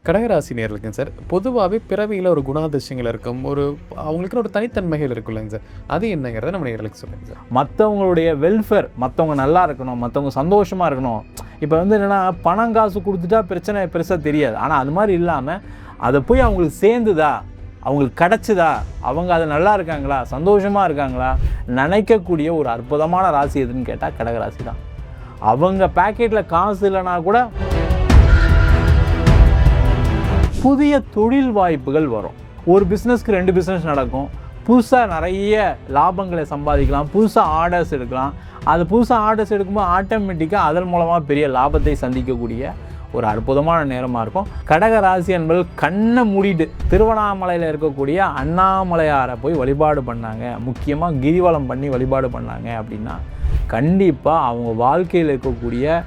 கடகராசி நேயர்களுக்குங்க சார், பொதுவாவே பிறவியில ஒரு குணாதிசயங்கள் இருக்கும். அவங்களுக்குன்னு ஒரு தனித்தன்மைகள் இருக்குல்லங்க சார். அது என்னங்கிறத நம்ம நேயர்களுக்கு சொல்லுங்க சார். மற்றவங்களுடைய வெல்ஃபேர், மற்றவங்க நல்லா இருக்கணும், மற்றவங்க சந்தோஷமாக இருக்கணும். இப்போ வந்து என்னென்னா, பணம் காசு கொடுத்துட்டா பிரச்சனை பெருசாக தெரியாது. ஆனால் அது மாதிரி இல்லாமல் அதை போய் அவங்களுக்கு சேர்ந்துதா, அவங்களுக்கு கிடச்சிதா, அவங்க அதை நல்லா இருக்காங்களா, சந்தோஷமாக இருக்காங்களா நினைக்கக்கூடிய ஒரு அற்புதமான ராசி எதுன்னு கேட்டால் கடகராசி தான். அவங்க பேக்கெட்டில் காசு இல்லைனா கூட புதிய தொழில் வாய்ப்புகள் வரும். ஒரு பிஸ்னஸ்க்கு 2 பிஸ்னஸ் நடக்கும். புதுசாக நிறைய லாபங்களை சம்பாதிக்கலாம், புதுசாக ஆர்டர்ஸ் எடுக்கலாம். அது புதுசாக ஆர்டர்ஸ் எடுக்கும்போது ஆட்டோமேட்டிக்காக அதன் மூலமாக பெரிய லாபத்தை சந்திக்கக்கூடிய ஒரு அற்புதமான நேரமாக இருக்கும். கடக ராசி என்பது கண்ணை மூடிட்டு திருவண்ணாமலையில் இருக்கக்கூடிய அண்ணாமலையாரை போய் வழிபாடு பண்ணாங்க, முக்கியமாக கிரிவலம் பண்ணி வழிபாடு பண்ணாங்க அப்படின்னா கண்டிப்பாக அவங்க வாழ்க்கையில் இருக்கக்கூடிய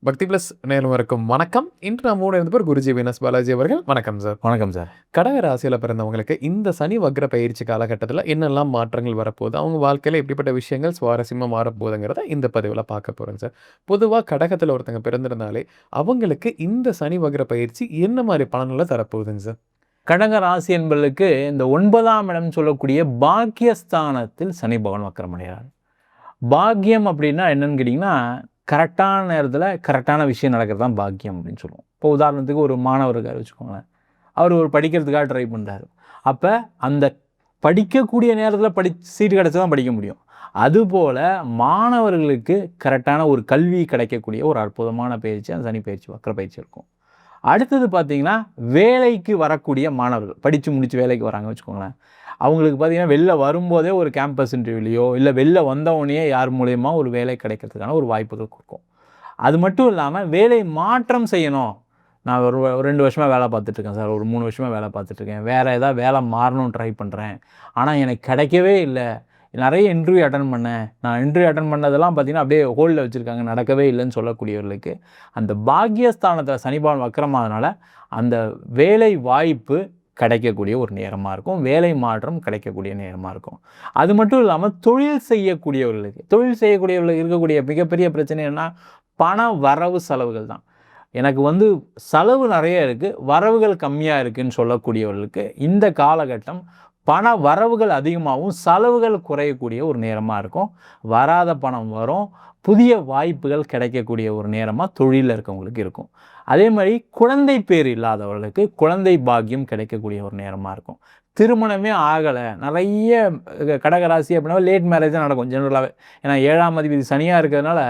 பக்தி பிளஸ் நேயர்களுக்கும் வணக்கம். இன்று நம்மோடு இருந்தவர் குருஜி வீனஸ் பாலாஜி அவர்கள். வணக்கம் சார். வணக்கம் சார். கடக ராசியில் பிறந்தவங்களுக்கு இந்த சனி வக்ர பயிற்சி காலகட்டத்தில் என்னெல்லாம் மாற்றங்கள் வரப்போகுது, அவங்க வாழ்க்கையில் எப்படிப்பட்ட விஷயங்கள் சுவாரஸ்யமாக மாறப்போகுதுங்கிறத இந்த பதிவில் பார்க்க போகிறோங்க சார். பொதுவாக கடகத்தில் ஒருத்தங்க பிறந்திருந்தாலே அவங்களுக்கு இந்த சனி வக்ர பயிற்சி என்ன மாதிரி பலன்களை தரப்போகுதுங்க சார்? கடக ராசி என்பதற்கு இந்த 9ஆம் இடம் சொல்லக்கூடிய பாக்கியஸ்தானத்தில் சனி பகவான் வக்ரமடைகிறார். பாக்கியம் அப்படின்னா என்னன்னு கேட்டிங்கன்னா, கரெக்டான நேரத்தில் கரெக்டான விஷயம் நடக்கிறது தான் பாக்கியம் அப்படின்னு சொல்லுவோம். இப்போ உதாரணத்துக்கு ஒரு மாணவர் இருக்கார் வச்சுக்கோங்களேன், அவர் ஒரு படிக்கிறதுக்காக ட்ரை பண்ணுறாரு. அப்போ அந்த படிக்கக்கூடிய நேரத்தில் சீட்டு கிடச்சா தான் படிக்க முடியும். அதுபோல் மாணவர்களுக்கு கரெக்டான ஒரு கல்வி கிடைக்கக்கூடிய ஒரு அற்புதமான பயிற்சி அந்த சனி பயிற்சி வக்ர பயிற்சி இருக்கும். அடுத்தது பார்த்திங்கன்னா, வேலைக்கு வரக்கூடிய மாணவர்கள் படித்து முடித்து வேலைக்கு வராங்க வச்சுக்கோங்களேன், அவங்களுக்கு பார்த்திங்கன்னா வெளில வரும்போதே ஒரு கேம்பஸ் இன்டர்வியூலையோ இல்லை வெளில வந்தவொடனே யார் மூலயமா ஒரு வேலை கிடைக்கிறதுக்கான ஒரு வாய்ப்புகள் கொடுக்கும். அது மட்டும் இல்லாமல் வேலை மாற்றம் செய்யணும். நான் ஒரு 2 வருஷமாக வேலை பார்த்துட்ருக்கேன் சார், ஒரு 3 வருஷமாக வேலை பார்த்துட்ருக்கேன், வேறு ஏதாவது வேலை மாறணும்னு ட்ரை பண்ணுறேன், ஆனால் எனக்கு கிடைக்கவே இல்லை, நிறைய இன்டர்வியூ அட்டன் பண்ணேன், நான் இன்டர்வியூ அட்டன் பண்ணதெல்லாம் பார்த்திங்கன்னா அப்படியே ஹோல்டில் வச்சுருக்காங்க, நடக்கவே இல்லைன்னு சொல்லக்கூடியவர்களுக்கு அந்த பாக்கியஸ்தானத்தில் சனி பகவான் வக்ரமானதுனால அந்த வேலை வாய்ப்பு கிடைக்கக்கூடிய ஒரு நேரமாக இருக்கும், வேலை மாற்றம் கிடைக்கக்கூடிய நேரமாக இருக்கும். அது மட்டும் இல்லாமல் தொழில் செய்யக்கூடியவர்களுக்கு இருக்கக்கூடிய மிகப்பெரிய பிரச்சனை என்ன, பண வரவு செலவுகள் தான். எனக்கு செலவு நிறைய இருக்குது, வரவுகள் கம்மியாக இருக்குதுன்னு சொல்லக்கூடியவர்களுக்கு இந்த காலகட்டம் பண வரவுகள் அதிகமாகவும் செலவுகள் குறையக்கூடிய ஒரு நேரமாக இருக்கும். வராத பணம் வரும், புதிய வாய்ப்புகள் கிடைக்கக்கூடிய ஒரு நேரமாக தொழிலில் இருக்கவங்களுக்கு இருக்கும். அதே மாதிரி குழந்தை பேர் இல்லாதவர்களுக்கு குழந்தை பாக்கியம் கிடைக்கக்கூடிய ஒரு நேரமாக இருக்கும். திருமணமே ஆகலை, நிறைய கடகராசி அப்படின்னா லேட் மேரேஜ் தான் நடக்கும் ஜென்ரலாகவே. ஏன்னா 7ஆம் அதிபதி சனியாக இருக்கிறதுனால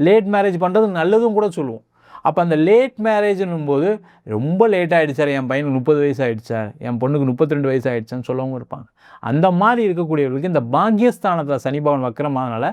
லேட் மேரேஜ் பண்ணுறது நல்லதும் கூட சொல்லுவோம். அப்போ அந்த லேட் மேரேஜ்னும் போது ரொம்ப லேட் ஆகிடுச்சு சார், என் பையனுக்கு 30 வயசு ஆகிடுச்சு சார், என் பொண்ணுக்கு 32 வயசு ஆகிடுச்சான்னு சொல்லவும் இருப்பாங்க. அந்த மாதிரி இருக்கக்கூடியவர்களுக்கு இந்த பாக்கியஸ்தானத்தில் சனி பகவான் வக்ரமானதுனால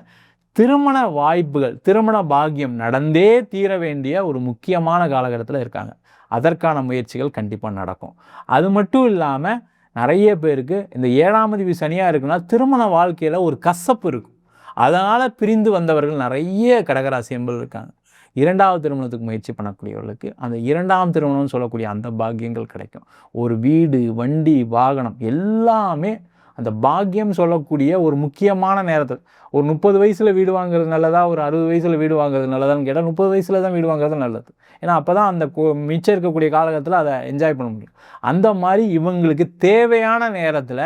திருமண வாய்ப்புகள், திருமண பாக்கியம் நடந்தே தீர வேண்டிய ஒரு முக்கியமான காலகட்டத்தில் இருக்காங்க. அதற்கான முயற்சிகள் கண்டிப்பாக நடக்கும். அது மட்டும் இல்லாமல் நிறைய பேருக்கு இந்த 7ஆம் அதிபதி சனியாக இருக்குன்னா திருமண வாழ்க்கையில் ஒரு கசப்பு இருக்கும். அதனால் பிரிந்து வந்தவர்கள் நிறைய கடகராசி என்பது இருக்காங்க. 2வது திருமணத்துக்கு முயற்சி பண்ணக்கூடியவர்களுக்கு அந்த 2ஆம் திருமணம்னு சொல்லக்கூடிய அந்த பாக்கியங்கள் கிடைக்கும். ஒரு வீடு, வண்டி, வாகனம் எல்லாமே அந்த பாக்கியம் சொல்லக்கூடிய ஒரு முக்கியமான நேரத்தில். ஒரு 30 வயசில் வீடு வாங்குறது நல்லதா, ஒரு 60 வயசில் வீடு வாங்குறது நல்லதான்னு கேட்டால் 30 வயசில் தான் வீடு வாங்குறது நல்லது. ஏன்னா அப்போ தான் அந்த மிச்சம் இருக்கக்கூடிய காலகட்டத்தில் அதை என்ஜாய் பண்ண முடியும். அந்த மாதிரி இவங்களுக்கு தேவையான நேரத்தில்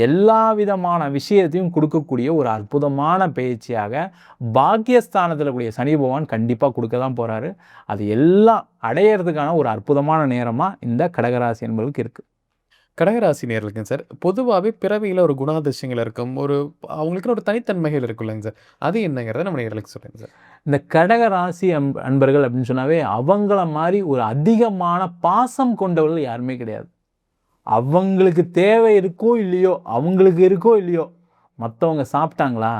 எல்லா விதமான விஷயத்தையும் கொடுக்கக்கூடிய ஒரு அற்புதமான பயிற்சியாக பாக்கியஸ்தானத்தில் கூடிய சனி பகவான் கண்டிப்பாக கொடுக்க தான் போகிறாரு. அது எல்லாம் அடையிறதுக்கான ஒரு அற்புதமான நேரமாக இந்த கடகராசி என்பதுக்கு இருக்குது. கடகராசி நேயர்களுக்குங்க சார், பொதுவாவே பிறவியில ஒரு குணாதிசயங்கள் இருக்கும். அவங்களுக்குன்னு ஒரு தனித்தன்மைகள் இருக்குல்லங்க சார். அது என்னங்கிறத நம்ம நேயர்களுக்கு சொல்லுங்க சார். இந்த கடகராசி அன்பர்கள் அப்படின்னு சொன்னாவே அவங்கள மாதிரி ஒரு அதிகமான பாசம் கொண்டவர்கள் யாருமே கிடையாது. அவங்களுக்கு தேவை இருக்கோ இல்லையோ, மற்றவங்க சாப்பிட்டாங்களா,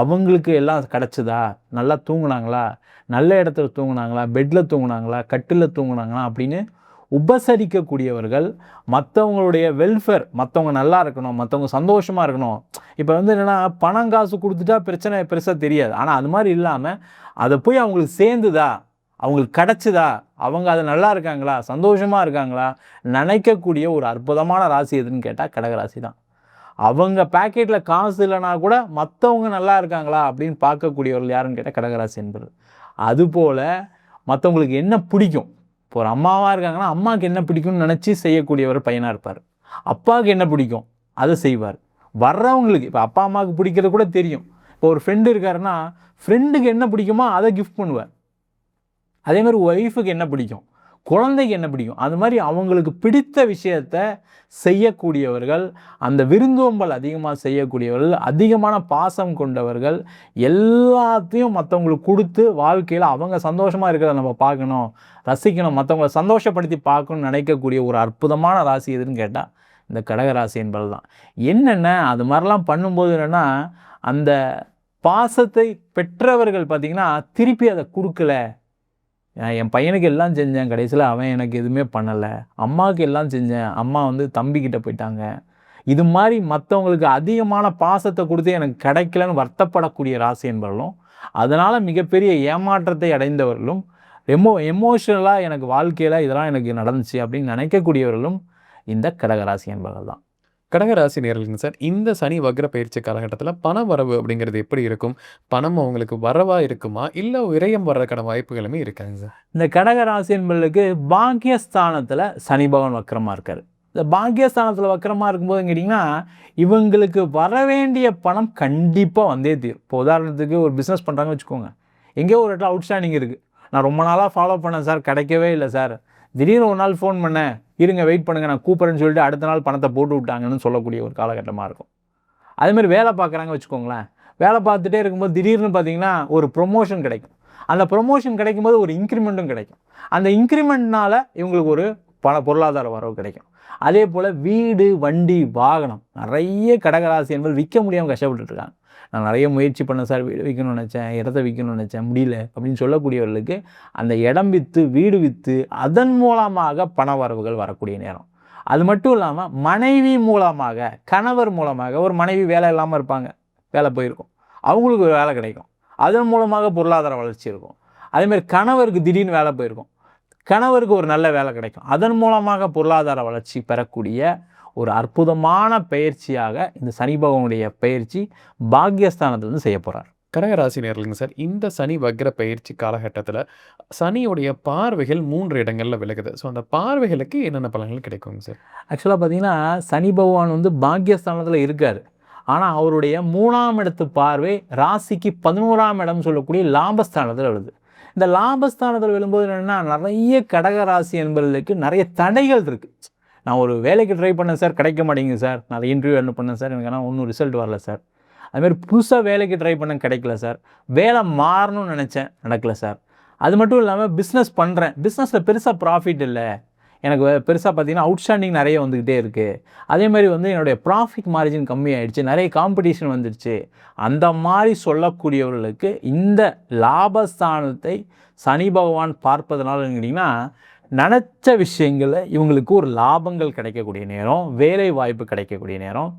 அவங்களுக்கு எல்லாம் கிடச்சிதா, நல்லா தூங்குனாங்களா, நல்ல இடத்துல தூங்குனாங்களா, பெட்டில் தூங்குனாங்களா, கட்டில் தூங்குனாங்களா அப்படின்னு உபசரிக்கக்கூடியவர்கள், மற்றவங்களுடைய வெல்ஃபேர், மற்றவங்க நல்லா இருக்கணும், மற்றவங்க சந்தோஷமாக இருக்கணும். இப்போ என்னென்னா, பணம் காசு கொடுத்துட்டா பிரச்சனை பெருசாக தெரியாது. ஆனால் அது மாதிரி இல்லாமல் அதை போய் அவங்களுக்கு சேர்ந்துதா, அவங்களுக்கு கிடச்சிதா, அவங்க அது நல்லா இருக்காங்களா, சந்தோஷமாக இருக்காங்களா நினைக்கக்கூடிய ஒரு அற்புதமான ராசி எதுன்னு கேட்டால் கடகராசி தான். அவங்க பேக்கெட்டில் காசு இல்லைனா கூட மற்றவங்க நல்லா இருக்காங்களா அப்படின்னு பார்க்கக்கூடியவர்கள் யாருன்னு கேட்டால் கடகராசி என்பது. அதுபோல் மற்றவங்களுக்கு என்ன பிடிக்கும், இப்போ ஒரு அம்மாவாக இருக்காங்கன்னா அம்மாவுக்கு என்ன பிடிக்கும்னு நினச்சி செய்யக்கூடியவர் பையனாக இருப்பார். அப்பாவுக்கு என்ன பிடிக்கும் அதை செய்வார். வர்றவங்களுக்கு இப்போ அப்பா அம்மாவுக்கு பிடிக்கிறது கூட தெரியும். இப்போ ஒரு ஃப்ரெண்டு இருக்காருன்னா ஃப்ரெண்டுக்கு என்ன பிடிக்குமோ அதை கிஃப்ட் பண்ணுவார். அதே மாதிரி ஒய்ஃபுக்கு என்ன பிடிக்கும், குழந்தைக்கு என்ன பிடிக்கும், அது மாதிரி அவங்களுக்கு பிடித்த விஷயத்த செய்யக்கூடியவர்கள், அந்த விருந்தோம்பல் அதிகமாக செய்யக்கூடியவர்கள், அதிகமான பாசம் கொண்டவர்கள், எல்லாத்தையும் மற்றவங்களுக்கு கொடுத்து வாழ்க்கையில் அவங்க சந்தோஷமாக இருக்கிறத நம்ம பார்க்கணும், ரசிக்கணும், மற்றவங்களை சந்தோஷப்படுத்தி பார்க்கணும்னு நினைக்கக்கூடிய ஒரு அற்புதமான ராசி எதுன்னு கேட்டால் இந்த கடகராசி என்பது தான். என்னென்ன அது மாதிரிலாம் பண்ணும்போது என்னென்னா, அந்த பாசத்தை பெற்றவர்கள் பார்த்திங்கன்னா திருப்பி அதை கொடுக்கல. என் பையனுக்கு எல்லாம் செஞ்சேன், கடைசியில் அவன் எனக்கு எதுவுமே பண்ணலை. அம்மாவுக்கு எல்லாம் செஞ்சேன், அம்மா வந்து தம்பிக்கிட்ட போயிட்டாங்க. இது மாதிரி மற்றவங்களுக்கு அதிகமான பாசத்தை கொடுத்து எனக்கு கிடைக்கலன்னு வருத்தப்படக்கூடிய ராசி என்பவர்களும், அதனால் மிகப்பெரிய ஏமாற்றத்தை அடைந்தவர்களும், எமோஷனலாக எனக்கு வாழ்க்கையில் இதெல்லாம் எனக்கு நடந்துச்சு அப்படின்னு நினைக்கக்கூடியவர்களும் இந்த கடகராசி என்பவர்கள் தான். கடகராசி நேயர்களுங்க சார், இந்த சனி வக்ர பயிற்சி காலகட்டத்தில் பண வரவு அப்படிங்கிறது எப்படி இருக்கும்? பணம் அவங்களுக்கு வரவா இருக்குமா, இல்லை விரயம் வர்றதுக்கான வாய்ப்புகளுமே இருக்காங்க சார்? இந்த கடகராசி என்பவர்களுக்கு பாக்கியஸ்தானத்தில் சனி பகவான் வக்கரமாக இருக்கார். இந்த பாக்கியஸ்தானத்தில் வக்கரமாக இருக்கும்போது கேட்டிங்கன்னா, இவங்களுக்கு வர வேண்டிய பணம் கண்டிப்பாக வந்தே தீரும். இப்போ உதாரணத்துக்கு ஒரு பிஸ்னஸ் பண்ணுறாங்கன்னு வச்சுக்கோங்க, எங்கேயோ ஒரு இடத்துல அவுட்ஸ்டாண்டிங் இருக்குது, நான் ரொம்ப நாளாக ஃபாலோ பண்ணேன் சார், கிடைக்கவே இல்லை சார், திடீர்னு ஒரு நாள் ஃபோன் பண்ணேன், இருங்க வெயிட் பண்ணுங்கள் நான் கூப்பிட்றேன்னு சொல்லிட்டு அடுத்த நாள் பணத்தை போட்டு விட்டாங்கன்னு சொல்லக்கூடிய ஒரு காலகட்டமாக இருக்கும். அதேமாதிரி வேலை பார்க்குறாங்க வச்சுக்கோங்களேன், வேலை பார்த்துட்டே இருக்கும்போது திடீர்னு பார்த்தீங்கன்னா ஒரு ப்ரொமோஷன் கிடைக்கும். அந்த ப்ரொமோஷன் கிடைக்கும்போது ஒரு இன்க்ரிமெண்ட்டும் கிடைக்கும். அந்த இன்க்ரிமெண்ட்னால் இவங்களுக்கு ஒரு பொருளாதார வரவு கிடைக்கும். அதே போல் வீடு, வண்டி, வாகனம் நிறைய கடகராசி என்பது விற்க முடியாமல் கஷ்டப்பட்டுருக்காங்க. நான் நிறைய முயற்சி பண்ணேன் சார், வீடு விற்கணும்னு நினச்சேன், இடத்த விற்கணும்னு நினச்சேன், முடியல அப்படின்னு சொல்லக்கூடியவர்களுக்கு அந்த இடம் விற்று, வீடு விற்று, அதன் மூலமாக பண வரவுகள் வரக்கூடிய நேரம். அது மட்டும் இல்லாமல் மனைவி மூலமாக, கணவர் மூலமாக, ஒரு மனைவி வேலை இல்லாமல் இருப்பாங்க, வேலை போயிருக்கும், அவங்களுக்கு ஒரு வேலை கிடைக்கும், அதன் மூலமாக பொருளாதார வளர்ச்சி இருக்கும். அதேமாதிரி கணவருக்கு திடீர்னு வேலை போயிருக்கும், கணவருக்கு ஒரு நல்ல வேலை கிடைக்கும், அதன் மூலமாக பொருளாதார வளர்ச்சி பெறக்கூடிய ஒரு அற்புதமான பயிற்சியாக இந்த சனி பகவானுடைய பயிற்சி பாக்கியஸ்தானத்திலிருந்து செய்ய போகிறார். கடகராசி நேயர்களுங்க சார், இந்த சனி வக்ர பயிற்சி காலகட்டத்தில் சனியுடைய பார்வைகள் 3 இடங்களில் விலகுது. ஸோ அந்த பார்வைகளுக்கு என்னென்ன பலன்கள் கிடைக்குங்க சார்? ஆக்சுவலாக பார்த்தீங்கன்னா சனி பகவான் வந்து பாக்கியஸ்தானத்தில் இருக்கார். ஆனால் அவருடைய 3ஆம் இடத்து பார்வை ராசிக்கு 11ஆம் இடம் சொல்லக்கூடிய லாபஸ்தானத்தில் விழுது. இந்த லாபஸ்தானத்தில் விழும்போது என்னென்னா, நிறைய கடகராசி என்பவர்களுக்கு நிறைய தடைகள் இருக்குது. நான் ஒரு வேலைக்கு ட்ரை பண்ணேன் சார், கிடைக்க மாட்டேங்குது சார், நான் இன்டர்வியூ அட்டெண்ட் பண்ணேன் சார், எனக்கு ஆனால் ஒன்றும் ரிசல்ட் வரல சார். அதுமாதிரி புதுசாக வேலைக்கு ட்ரை பண்ண கிடைக்கல சார், வேலை மாறணும்னு நினச்சேன், நடக்கல சார். அது மட்டும் இல்லாமல் பிஸ்னஸ் பண்ணுறேன், பிஸ்னஸில் பெருசாக ப்ராஃபிட் இல்லை, எனக்கு பெருசாக பார்த்தீங்கன்னா அவுட்ஸ்டாண்டிங் நிறைய வந்துக்கிட்டே இருக்குது. அதேமாதிரி வந்து என்னுடைய ப்ராஃபிட் மார்ஜின் கம்மியாயிடுச்சு, நிறைய காம்படிஷன் வந்துடுச்சு. அந்த மாதிரி சொல்லக்கூடியவர்களுக்கு இந்த லாபஸ்தானத்தை சனி பகவான் பார்ப்பதனால கேட்டிங்கன்னா, நினச்ச விஷயங்களில் இவங்களுக்கு ஒரு லாபங்கள் கிடைக்கக்கூடிய நேரம், வேலை வாய்ப்பு கிடைக்கக்கூடிய நேரம்,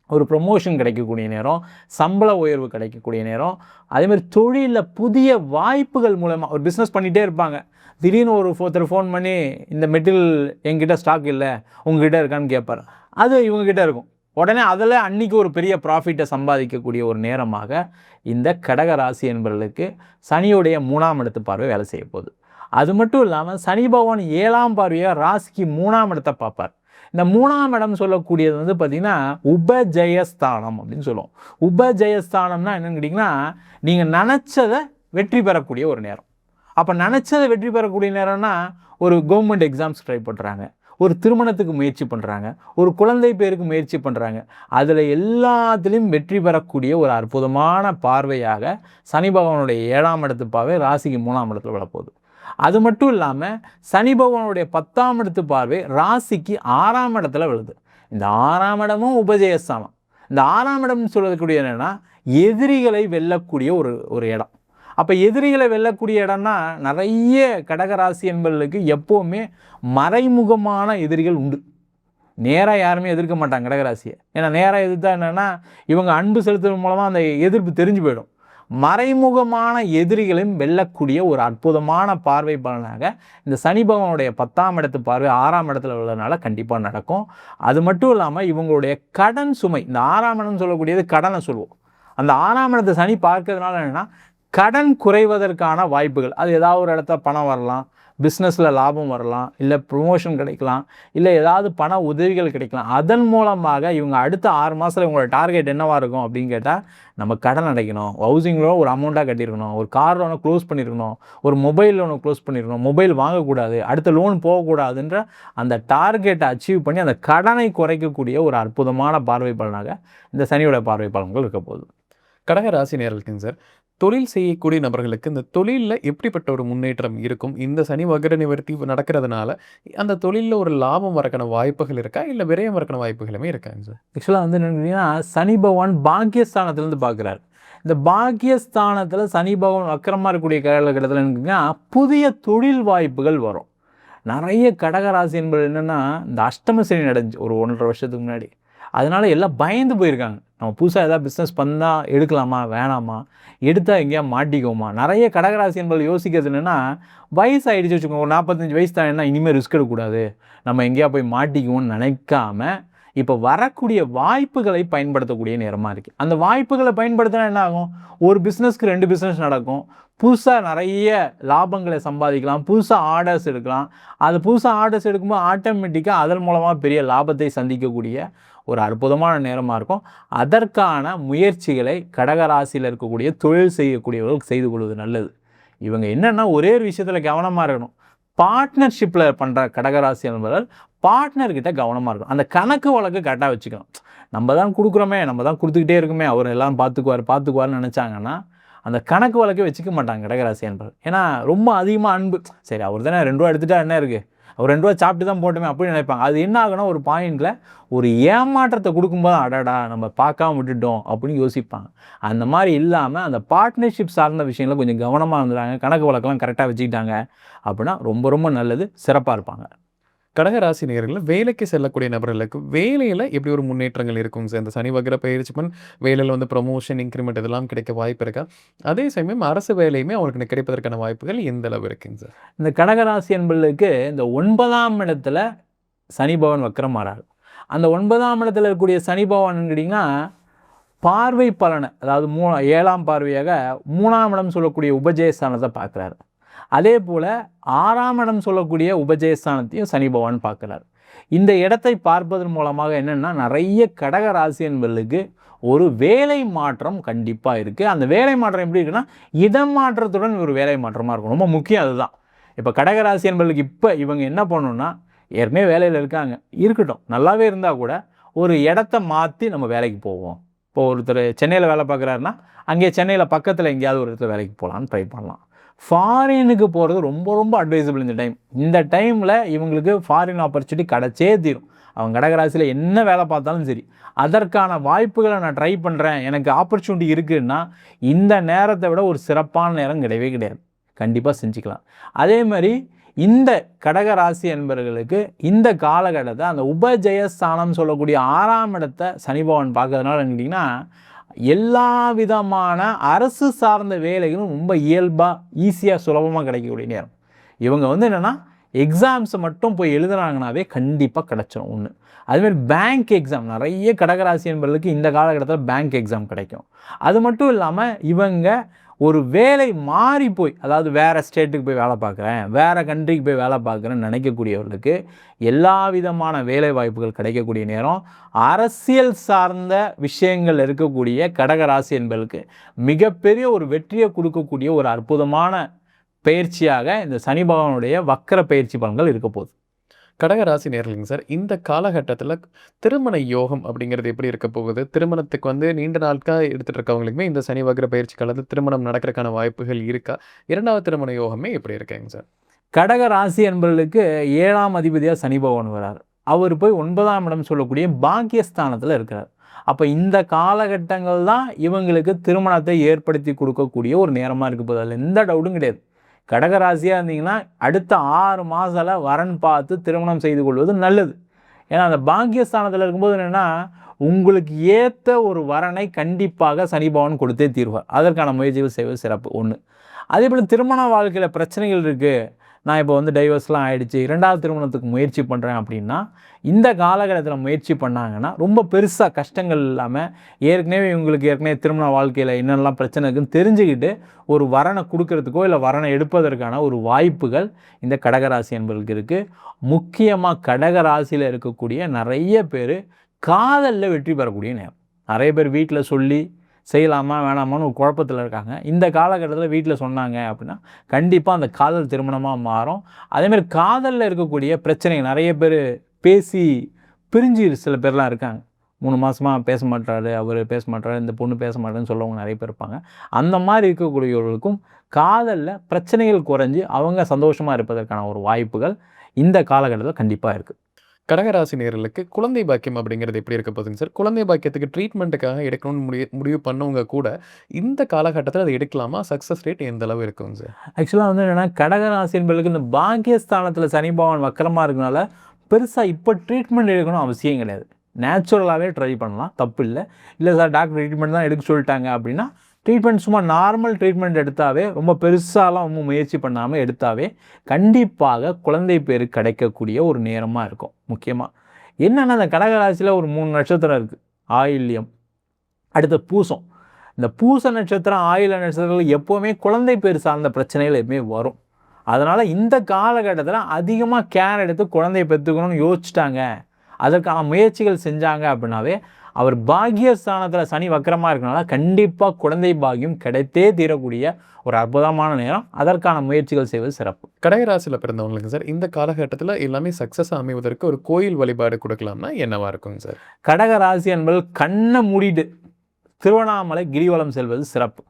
ஒரு ப்ரொமோஷன் கிடைக்கக்கூடிய நேரம், சம்பள உயர்வு கிடைக்கக்கூடிய நேரம். அதேமாதிரி தொழிலில் புதிய வாய்ப்புகள் மூலமாக ஒரு பிஸ்னஸ் பண்ணிகிட்டே இருப்பாங்க, திடீர்னு ஒருத்தர் ஃபோன் பண்ணி இந்த மெட்டீரியல் எங்கிட்ட ஸ்டாக் இல்லை, உங்ககிட்ட இருக்கான்னு கேட்பார், அது இவங்ககிட்ட இருக்கும். உடனே அதில் அன்றைக்கி ஒரு பெரிய ப்ராஃபிட்டை சம்பாதிக்கக்கூடிய ஒரு நேரமாக இந்த கடகராசி என்பவர்களுக்கு சனியுடைய 3ஆம் இடத்து பார்வை வேலை செய்ய போகுது. அது மட்டும் இல்லாமல் சனி பகவான் 7ஆம் பார்வையாக ராசிக்கு 3ஆம் இடத்தை பார்ப்பார். இந்த 3ஆம் இடம் சொல்லக்கூடியது வந்து பார்த்திங்கன்னா உபஜயஸ்தானம் அப்படின்னு சொல்லுவோம். உபஜயஸ்தானம்னா என்னென்னு கேட்டிங்கன்னா, நீங்கள் நினச்சதை வெற்றி பெறக்கூடிய ஒரு நேரம். அப்போ நினச்சதை வெற்றி பெறக்கூடிய நேரம்னா, ஒரு கவர்மெண்ட் எக்ஸாம்ஸ் ட்ரை பண்ணுறாங்க, ஒரு திருமணத்துக்கு முயற்சி பண்ணுறாங்க, ஒரு குழந்தை பேருக்கு முயற்சி பண்ணுறாங்க, அதில் எல்லாத்துலேயும் வெற்றி பெறக்கூடிய ஒரு அற்புதமான பார்வையாக சனி பகவானுடைய 7ஆம் இடத்து பார்வை ராசிக்கு 3ஆம் இடத்துல விழப்போகுது. அது மட்டும் இல்லாமல் சனி பகவானுடைய 10ஆம் இடத்து பார்வை ராசிக்கு 6ஆம் இடத்துல விழுது. இந்த 6ஆம் இடமும் உபஜயஸ்தானம். இந்த 6ஆம் இடம்னு சொல்லக்கூடிய என்னென்னா, எதிரிகளை வெல்லக்கூடிய ஒரு இடம். அப்போ எதிரிகளை வெல்லக்கூடிய இடம்னா, நிறைய கடகராசி என்பவர்களுக்கு எப்போவுமே மறைமுகமான எதிரிகள் உண்டு. நேராக யாருமே எதிர்க்க மாட்டாங்க கடகராசியை. ஏன்னா நேராக எதிர்த்தா என்னென்னா, இவங்க அன்பு செலுத்துறது மூலமாக அந்த எதிர்ப்பு தெரிஞ்சு போயிடும். மறைமுகமான எதிரிகளையும் வெல்லக்கூடிய ஒரு அற்புதமான பார்வை பலனாக இந்த சனி பகவானுடைய 10ஆம் இடத்து பார்வை 6ஆம் இடத்துல உள்ளதுனால கண்டிப்பாக நடக்கும். அது மட்டும் இல்லாமல் இவங்களுடைய கடன் சுமை, இந்த 6ஆம் இடம் சொல்லக்கூடியது கடனை சொல்லுவோம். அந்த 6ஆம் இடத்தை சனி பார்க்கறதுனால என்னென்னா கடன் குறைவதற்கான வாய்ப்புகள், அது ஏதாவது ஒரு இடத்துல பணம் வரலாம், பிஸ்னஸில் லாபம் வரலாம், இல்லை ப்ரொமோஷன் கிடைக்கலாம், இல்லை ஏதாவது பண உதவிகள் கிடைக்கலாம். அதன் மூலமாக இவங்க அடுத்த 6 மாதத்தில் இவங்களோட டார்கெட் என்னவாக இருக்கும் அப்படின்னு கேட்டால், நம்ம கடன் அடைக்கணும், ஹவுசிங் லோன் ஒரு அமௌண்ட்டாக கட்டியிருக்கணும், ஒரு கார் லோனை க்ளோஸ் பண்ணியிருக்கணும், ஒரு மொபைல் லோனை க்ளோஸ் பண்ணியிருக்கணும், மொபைல் வாங்கக்கூடாது, அடுத்த லோன் போகக்கூடாதுன்ற அந்த டார்கெட்டை அச்சீவ் பண்ணி அந்த கடனை குறைக்கக்கூடிய ஒரு அற்புதமான பார்வை பலனாக இந்த சனியோட பார்வை பலன்கள் இருக்க போகுது. கடக ராசி நேயர்களுக்குங்க சார், தொழில் செய்யக்கூடிய நபர்களுக்கு இந்த தொழிலில் எப்படிப்பட்ட ஒரு முன்னேற்றம் இருக்கும்? இந்த சனி வக்ர நிவர்த்தி நடக்கிறதுனால அந்த தொழிலில் ஒரு லாபம் வரக்கான வாய்ப்புகள் இருக்கா, இல்லை விரயம் வரக்கான வாய்ப்புகளுமே இருக்காங்க சார்? ஆக்சுவலாக வந்து என்னன்னா சனி பகவான் பாக்கியஸ்தானத்திலேருந்து பார்க்குறாரு. இந்த பாக்கியஸ்தானத்தில் சனி பகவான் வக்கரமாக இருக்கக்கூடிய காலகட்டத்தில் என்னன்னா புதிய தொழில் வாய்ப்புகள் வரும். நிறைய கடகராசி என்பது என்னென்னா இந்த அஷ்டம சனி நடந்துச்சு ஒரு 1.5 வருஷத்துக்கு முன்னாடி. அதனால் எல்லாம் பயந்து போயிருக்காங்க. நம்ம புதுசாக எதாவது பிஸ்னஸ் பண்ணால் எடுக்கலாமா வேணாமா, எடுத்தால் எங்கேயா மாட்டிக்குவோமா. நிறைய கடகராசி என்பது யோசிக்கிறது என்னென்னா வயசு ஆகிடுச்சு வச்சுக்கோங்க, ஒரு 45 வயசு தான், என்ன இனிமேல் ரிஸ்க் எடுக்கக்கூடாது, நம்ம எங்கேயா போய் மாட்டிக்குவோம்னு நினைக்காம இப்போ வரக்கூடிய வாய்ப்புகளை பயன்படுத்தக்கூடிய நேரமாக இருக்குது. அந்த வாய்ப்புகளை பயன்படுத்தினா என்ன ஆகும், ஒரு பிஸ்னஸ்க்கு 2 பிஸ்னஸ் நடக்கும், புதுசாக நிறைய லாபங்களை சம்பாதிக்கலாம், புதுசாக ஆர்டர்ஸ் எடுக்கலாம். அது புதுசாக ஆர்டர்ஸ் எடுக்கும்போது ஆட்டோமேட்டிக்காக அதன் மூலமாக பெரிய லாபத்தை சந்திக்கக்கூடிய ஒரு அற்புதமான நேரமாக இருக்கும். அதற்கான முயற்சிகளை கடகராசியில் இருக்கக்கூடிய தொழில் செய்யக்கூடியவர்கள் செய்து கொள்வது நல்லது. இவங்க என்னென்னா ஒரே ஒரு விஷயத்தில் கவனமாக இருக்கணும். பார்ட்னர்ஷிப்பில் பண்ணுற கடகராசி என்பவர்கள் பார்ட்னர்கிட்ட கவனமாக இருக்கணும். அந்த கணக்கு வழக்கு கரெக்டாக வச்சுக்கணும். நம்ம தான் கொடுக்குறோமே, நம்ம தான் கொடுத்துக்கிட்டே இருக்குமே, அவர் எல்லாம் பார்த்துக்குவார்னு நினச்சாங்கன்னா அந்த கணக்கு வழக்கை வச்சுக்க மாட்டாங்க கடகராசி என்பவர். ஏன்னா ரொம்ப அதிகமாக அன்பு, சரி அவர் தானே 2 ரூபா எடுத்துட்டா என்ன இருக்குது, அவர் 2 ரூபா சாப்பிட்டு தான் போட்டுமே அப்படின்னு நினைப்பாங்க. அது என்ன ஆகுனா ஒரு பாயிண்டில் ஒரு ஏமாற்றத்தை கொடுக்கும்போது அடடா நம்ம பார்க்காம விட்டுட்டோம் அப்படின்னு யோசிப்பாங்க. அந்த மாதிரி இல்லாமல் அந்த பார்ட்னர்ஷிப் சார்ந்த விஷயங்களை கொஞ்சம் கவனமாக இருந்துட்டாங்க, கணக்கு வழக்கெல்லாம் கரெக்டாக வச்சுக்கிட்டாங்க அப்படின்னா ரொம்ப ரொம்ப நல்லது, சிறப்பாக இருப்பாங்க. கடகராசி நேயர்கள் வேலைக்கு செல்லக்கூடிய நபர்களுக்கு வேலையில் எப்படி ஒரு முன்னேற்றங்கள் இருக்குங்க சார்? இந்த சனி வக்ர பயிற்சி வேலையில் வந்து ப்ரொமோஷன், இன்க்ரிமெண்ட் இதெல்லாம் கிடைக்க வாய்ப்பு இருக்கா? அதே சமயம் அரசு வேலையுமே அவங்களுக்கு கிடைப்பதற்கான வாய்ப்புகள் எந்த அளவு இருக்குங்க சார்? இந்த கடகராசி என்பர்களுக்கு இந்த 9ஆம் இடத்துல சனி பகவான் வக்ரம் மாறாரு. அந்த 9ஆம் இடத்துல இருக்கக்கூடிய சனி பகவான் கேட்டிங்கன்னா பார்வை பலனை, அதாவது 7ஆம் பார்வையாக 3ஆம் இடம் சொல்லக்கூடிய உபஜயஸ்தானத்தை பார்க்குறாரு. அதே போல் 6ஆம் இடம் சொல்லக்கூடிய உபஜயஸ்தானத்தையும் சனி பகவான் பார்க்குறார். இந்த இடத்தை பார்ப்பதன் மூலமாக என்னென்னா நிறைய கடக ராசி என்பவர்களுக்கு ஒரு வேலை மாற்றம் கண்டிப்பாக இருக்குது. அந்த வேலை மாற்றம் எப்படி இருக்குன்னா இடம் மாற்றத்துடன் ஒரு வேலை மாற்றமாக இருக்கும். ரொம்ப முக்கியம் அதுதான். இப்போ கடகராசி என்பவர்களுக்கு இப்போ இவங்க என்ன பண்ணணும்னா, ஏற்கனவே வேலையில் இருக்கட்டும், நல்லாவே இருந்தால் கூட ஒரு இடத்த மாற்றி நம்ம வேலைக்கு போவோம். இப்போ ஒருத்தர் சென்னையில் வேலை பார்க்குறாருன்னா அங்கே சென்னையில் பக்கத்தில் எங்கேயாவது ஒரு இடத்துல வேலைக்கு போகலான்னு ட்ரை பண்ணலாம். ஃபாரினுக்கு போகிறது ரொம்ப ரொம்ப அட்வைசபிள் இந்த டைமில் இவங்களுக்கு ஃபாரின் ஆப்பர்ச்சுனிட்டி கிடச்சே தீரும். அவங்க கடகராசியில் என்ன வேலை பார்த்தாலும் சரி, அதற்கான வாய்ப்புகளை நான் ட்ரை பண்ணுறேன், எனக்கு ஆப்பர்ச்சுனிட்டி இருக்குதுன்னா இந்த நேரத்தை விட ஒரு சிறப்பான நேரம் கிடையவே கிடையாது. கண்டிப்பாக செஞ்சுக்கலாம். அதே மாதிரி இந்த கடகராசி என்பவர்களுக்கு இந்த காலகட்டத்தை அந்த உபஜயஸ்தானம் சொல்லக்கூடிய 6ஆம் இடத்தை சனி பகவான் பார்க்கறதுனால என்னிட்டிங்கன்னா எல்லா விதமான அரசு சார்ந்த வேலைகளும் ரொம்ப இயல்பாக ஈஸியாக சுலபமாக கிடைக்கக்கூடிய நேரம். இவங்க வந்து என்னென்னா எக்ஸாம்ஸை மட்டும் போய் எழுதுனாங்கனாவே கண்டிப்பாக கிடச்சிடும் ஒன்று. அதுமாதிரி பேங்க் எக்ஸாம் நிறைய கடகராசி என்பவர்களுக்கு இந்த காலகட்டத்தில் பேங்க் எக்ஸாம் கிடைக்கும். அது மட்டும் இல்லாமல் இவங்க ஒரு வேலை மாறி போய், அதாவது வேறு ஸ்டேட்டுக்கு போய் வேலை பார்க்குறேன், வேறு கண்ட்ரிக்கு போய் வேலை பார்க்குறேன்னு நினைக்கக்கூடியவர்களுக்கு எல்லா விதமான வேலை வாய்ப்புகள் கிடைக்கக்கூடிய நேரம். அரசியல் சார்ந்த விஷயங்கள் இருக்கக்கூடிய கடகராசி என்பவர்களுக்கு மிகப்பெரிய ஒரு வெற்றியை கொடுக்கக்கூடிய ஒரு அற்புதமான பயிற்சியாக இந்த சனி பகவானுடைய வக்கர பயிற்சி பலன்கள் இருக்க போகுது. கடகராசி நேயர்களுங்க சார், இந்த காலகட்டத்தில் திருமண யோகம் அப்படிங்கிறது எப்படி இருக்க போகுது? திருமணத்துக்கு வந்து நீண்ட நாட்காக எடுத்துகிட்டு இருக்கவங்களுக்குமே இந்த சனி வக்ர பயிற்சி காலத்தில் திருமணம் நடக்கிறதுக்கான வாய்ப்புகள் இருக்கா? 2வது திருமண யோகமே எப்படி இருக்குங்க சார்? கடகராசி என்பவர்களுக்கு 7ஆம் அதிபதியாக சனி பகவான் வரார். அவர் போய் 9ஆம் இடம் சொல்லக்கூடிய பாக்கியஸ்தானத்தில் இருக்கிறார். அப்போ இந்த காலகட்டங்கள் தான் இவங்களுக்கு திருமணத்தை ஏற்படுத்தி கொடுக்கக்கூடிய ஒரு நேரமாக இருக்க போகுது. அதில் எந்த டவுட்டும் கிடையாது. கடகராசியாக இருந்தீங்கன்னா அடுத்த 6 மாதத்தில் வரன் பார்த்து திருமணம் செய்து கொள்வது நல்லது. ஏன்னா அந்த பாக்கியஸ்தானத்தில் இருக்கும்போது என்னென்னா உங்களுக்கு ஏற்ற ஒரு வரனை கண்டிப்பாக சனி பகவான் கொடுத்தே தீர்வார். அதற்கான முயற்சிகள் செய்வது சிறப்பு 1. அதேபோல் திருமண வாழ்க்கையில் பிரச்சனைகள் இருக்குது, நான் இப்போ வந்து டைவர்ஸ்லாம் ஆகிடுச்சு, 2வது திருமணத்துக்கு முயற்சி பண்ணுறேன் அப்படின்னா, இந்த காலகட்டத்தில் முயற்சி பண்ணாங்கன்னா ரொம்ப பெருசாக கஷ்டங்கள் இல்லாமல், ஏற்கனவே திருமண வாழ்க்கையில் என்னென்னலாம் பிரச்சனை இருக்குதுன்னு தெரிஞ்சுக்கிட்டு ஒரு வரனை கொடுக்கறதுக்கோ இல்லை வரனை எடுப்பதற்கான ஒரு வாய்ப்புகள் இந்த கடகராசி என்பவர்களுக்கு இருக்குது. முக்கியமாக கடகராசியில் இருக்கக்கூடிய நிறைய பேர் காதலில் வெற்றி பெறக்கூடிய நேரம். நிறைய பேர் வீட்டில் சொல்லி செய்யலாமா வேணாமான்னு ஒரு குழப்பத்தில் இருக்காங்க. இந்த காலகட்டத்தில் வீட்டில் சொன்னாங்க அப்படின்னா கண்டிப்பாக அந்த காதல் திருமணமாக மாறும். அதேமாதிரி காதலில் இருக்கக்கூடிய பிரச்சனைகள் நிறைய பேர் பேசி பிரிஞ்சு சில பேர்லாம் இருக்காங்க. 3 மாதமாக பேச மாட்டாரு, அவர் பேச மாட்டாரு, இந்த பொண்ணு பேச மாட்டேன்னு சொல்லவங்க நிறைய பேர் இருப்பாங்க. அந்த மாதிரி இருக்கக்கூடியவர்களுக்கும் காதலில் பிரச்சனைகள் குறைஞ்சி அவங்க சந்தோஷமாக இருப்பதற்கான ஒரு வாய்ப்புகள் இந்த காலகட்டத்தில் கண்டிப்பாக இருக்குது. கடகராசி நேயர்களுக்கு குழந்தை பாக்கியம் அப்படிங்கிறது எப்படி இருக்க போகுதுங்க சார்? குழந்தை பாக்கியத்துக்கு ட்ரீட்மெண்ட்டுக்காக எடுக்கணும்னு முடிவு பண்ணவங்க கூட இந்த காலகட்டத்தில் அதை எடுக்கலாமா? சக்ஸஸ் ரேட் எந்த அளவு இருக்குங்க சார்? ஆக்சுவலாக வந்து என்னென்னா, கடகராசி என்பவர்களுக்கு இந்த பாக்கியஸ்தானத்தில் சனி பகவான் வக்கரமாக இருக்கனால பெருசாக இப்போ ட்ரீட்மெண்ட் எடுக்கணும் அவசியம் கிடையாது. நேச்சுரலாகவே ட்ரை பண்ணலாம், தப்பு இல்லை. இல்லை சார் டாக்டர் ட்ரீட்மெண்ட் தான் எடுக்க சொல்லிட்டாங்க அப்படின்னா, ட்ரீட்மெண்ட் சும்மா நார்மல் ட்ரீட்மெண்ட் எடுத்தாவே, ரொம்ப பெருசாலாம் ஒன்றும் முயற்சி பண்ணாமல் எடுத்தாவே கண்டிப்பாக குழந்தை பேர் கிடைக்கக்கூடிய ஒரு நேரமாக இருக்கும். முக்கியமாக என்னென்னா, அந்த கடகராசியில் ஒரு 3 நட்சத்திரம் இருக்குது. ஆயில்யம், அடுத்த பூசம். இந்த பூச நட்சத்திரம், ஆயில நட்சத்திரங்கள் எப்போவுமே குழந்தை பேர் சார்ந்த பிரச்சனைகள் எப்பவுமே வரும். அதனால் இந்த காலகட்டத்தில் அதிகமாக கேர் எடுத்து குழந்தையை பெற்றுக்கணும்னு யோசிச்சிட்டாங்க, அதற்கான முயற்சிகள் செஞ்சாங்க அப்படின்னாவே, அவர் பாக்கியஸ்தானத்தில் சனி வக்கரமாக இருக்கனால கண்டிப்பாக குழந்தை பாக்கியம் கிடைத்தே தீரக்கூடிய ஒரு அற்புதமான நேரம். அதற்கான முயற்சிகள் செய்வது சிறப்பு. கடகராசியில் பிறந்தவங்களுக்கு சார் இந்த காலகட்டத்தில் எல்லாமே சக்ஸஸ் அமைவதற்கு ஒரு கோயில் வழிபாடு கொடுக்கலாம்னா என்னவா இருக்குங்க சார்? கடகராசி என்பது கண்ணை மூடிட்டு திருவண்ணாமலை கிரிவலம் செல்வது சிறப்பு.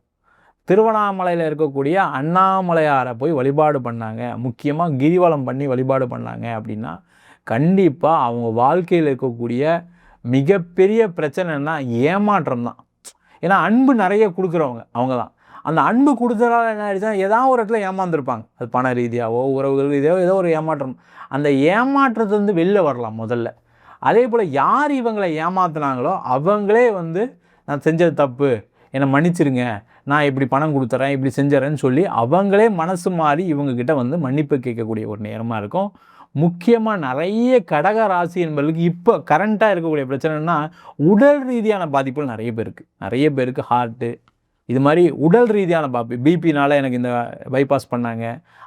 திருவண்ணாமலையில் இருக்கக்கூடிய அண்ணாமலையாரை போய் வழிபாடு பண்ணாங்க, முக்கியமாக கிரிவலம் பண்ணி வழிபாடு பண்ணாங்க அப்படின்னா கண்டிப்பாக அவங்க வாழ்க்கையில் இருக்கக்கூடிய மிகப்பெரிய பிரச்சனைன்னா ஏமாற்றம் தான். ஏன்னா அன்பு நிறைய கொடுக்குறவங்க அவங்க தான். அந்த அன்பு கொடுத்ததால என்ன ஆயிடுச்சுன்னா, ஏதாவது ஒரு இடத்துல ஏமாந்துருப்பாங்க. அது பண ரீதியாகவோ உறவுகள் ரீதியாகவோ ஏதோ ஒரு ஏமாற்றம். அந்த ஏமாற்றத்துலேருந்து வெளில வரலாம் முதல்ல. அதே போல் யார் இவங்களை ஏமாத்துனாங்களோ அவங்களே வந்து நான் செஞ்சது தப்பு, என்னை மன்னிச்சிருங்க, நான் இப்படி பணம் கொடுத்துறேன், இப்படி செஞ்சுறேன்னு சொல்லி அவங்களே மனசு மாறி இவங்கக்கிட்ட வந்து மன்னிப்பு கேட்கக்கூடிய ஒரு நேரமாக இருக்கும். முக்கியமாக நிறைய கடக ராசி என்பவர்களுக்கு இப்போ கரண்ட்டாக இருக்கக்கூடிய பிரச்சனைனா உடல் ரீதியான பாதிப்புகள் நிறைய பேருக்கு. நிறைய பேருக்கு ஹார்ட்டு இது மாதிரி உடல் ரீதியான பிபினால் எனக்கு இந்த பைபாஸ் பண்ணாங்க,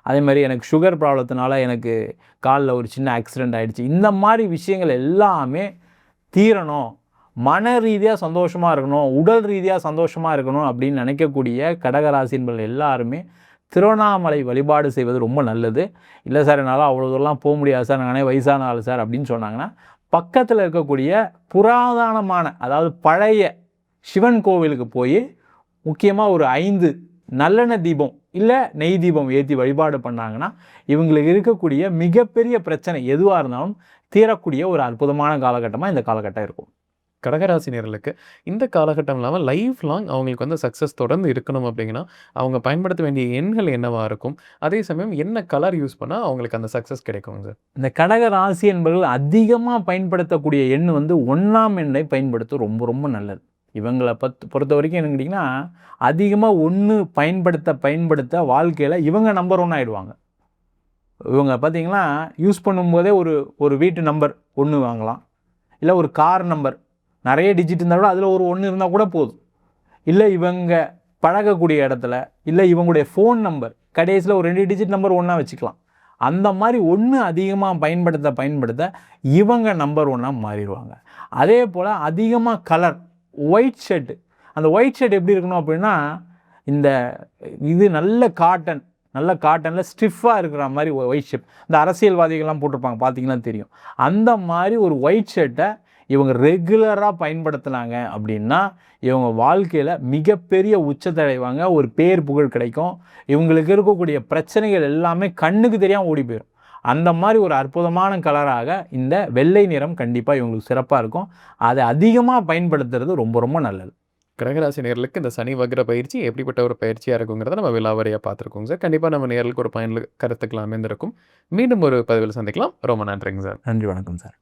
அதே மாதிரி எனக்கு சுகர் ப்ராப்ளத்தினால எனக்கு காலில் ஒரு சின்ன ஆக்சிடெண்ட் ஆகிடுச்சு. இந்த மாதிரி விஷயங்கள் எல்லாமே தீரணும், மன ரீதியாக சந்தோஷமாக இருக்கணும், உடல் ரீதியாக சந்தோஷமாக இருக்கணும் அப்படின்னு நினைக்கக்கூடிய கடகராசி என்பவர்கள் எல்லாருமே திருவண்ணாமலை வழிபாடு செய்வது ரொம்ப நல்லது. இல்லை சார் என்னால் அவ்வளோ தூரம்லாம் போக முடியாது சார், நானே வயசான ஆள் சார் அப்படின்னு சொன்னாங்கன்னா பக்கத்தில் இருக்கக்கூடிய புராதனமான அதாவது பழைய சிவன் கோவிலுக்கு போய் முக்கியமாக ஒரு 5 நல்லெண்ணெய் தீபம் இல்லை நெய் தீபம் ஏற்றி வழிபாடு பண்ணாங்கன்னா இவங்களுக்கு இருக்கக்கூடிய மிகப்பெரிய பிரச்சனை எதுவாக இருந்தாலும் தீரக்கூடிய ஒரு அற்புதமான காலகட்டமாக இந்த காலகட்டம் இருக்கும். கடகராசினியர்களுக்கு இந்த காலகட்டம் இல்லாமல் லைஃப் லாங் அவங்களுக்கு வந்து சக்ஸஸ் தொடர்ந்து இருக்கணும் அப்படிங்கன்னா அவங்க பயன்படுத்த வேண்டிய எண்கள் என்னவா இருக்கும், அதே சமயம் என்ன கலர் யூஸ் பண்ணால் அவங்களுக்கு அந்த சக்ஸஸ் கிடைக்கும் சார்? இந்த கடக ராசி என்பவர்கள் அதிகமாக பயன்படுத்தக்கூடிய எண் வந்து 1ஆம் எண்ணை பயன்படுத்த ரொம்ப ரொம்ப நல்லது. இவங்களை பொறுத்த வரைக்கும் என்ன கேட்டிங்கன்னா, அதிகமாக 1 பயன்படுத்த வாழ்க்கையில் இவங்க நம்பர் 1 ஆகிடுவாங்க. இவங்க பார்த்திங்கன்னா யூஸ் பண்ணும்போதே ஒரு வீட்டு நம்பர் 1 வாங்கலாம், இல்லை ஒரு கார் நம்பர் நிறைய டிஜிட் இருந்தால் கூட அதில் ஒரு 1 இருந்தால் கூட போதும். இல்லை இவங்க பழகக்கூடிய இடத்துல இல்லை இவங்களுடைய ஃபோன் நம்பர் கடைசியில் ஒரு 2 டிஜிட் நம்பர் 1 வச்சுக்கலாம். அந்த மாதிரி 1 அதிகமாக பயன்படுத்த இவங்க நம்பர் 1 மாறிடுவாங்க. அதே போல் அதிகமாக கலர் ஒயிட் ஷர்ட்டு, அந்த ஒயிட் ஷர்ட் எப்படி இருக்கணும் அப்படின்னா இது நல்ல காட்டனில் ஸ்டிஃபாக இருக்கிற மாதிரி ஒயிட் ஷர்ட், இந்த அரசியல்வாதிகள்லாம் போட்டிருப்பாங்க பார்த்தீங்கன்னா தெரியும். அந்த மாதிரி ஒரு ஒயிட் ஷர்ட்டை இவங்க ரெகுலராக பயன்படுத்தினாங்க அப்படின்னா இவங்க வாழ்க்கையில் மிகப்பெரிய உச்சத்தை அடைவாங்க, ஒரு பேர் புகழ் கிடைக்கும். இவங்களுக்கு இருக்கக்கூடிய பிரச்சனைகள் எல்லாமே கண்ணுக்கு தெரியாமல் ஓடி போயிடும். அந்த மாதிரி ஒரு அற்புதமான கலராக இந்த வெள்ளை நிறம் கண்டிப்பாக இவங்களுக்கு சிறப்பாக இருக்கும். அதை அதிகமாக பயன்படுத்துறது ரொம்ப ரொம்ப நல்லது. கடகராசி நேர்களுக்கு இந்த சனி வக்ர பயிற்சி எப்படிப்பட்ட ஒரு பயிற்சியாக இருக்குங்கிறத நம்ம விலாவரியாக பார்த்துருக்கோங்க சார். கண்டிப்பாக நம்ம நேர்களுக்கு ஒரு பயனுள்ள கருத்துக்கள் அமைந்திருக்கும். மீண்டும் ஒரு பதிவில் சந்திக்கலாம். ரொம்ப நன்றிங்க சார். நன்றி, வணக்கம் சார்.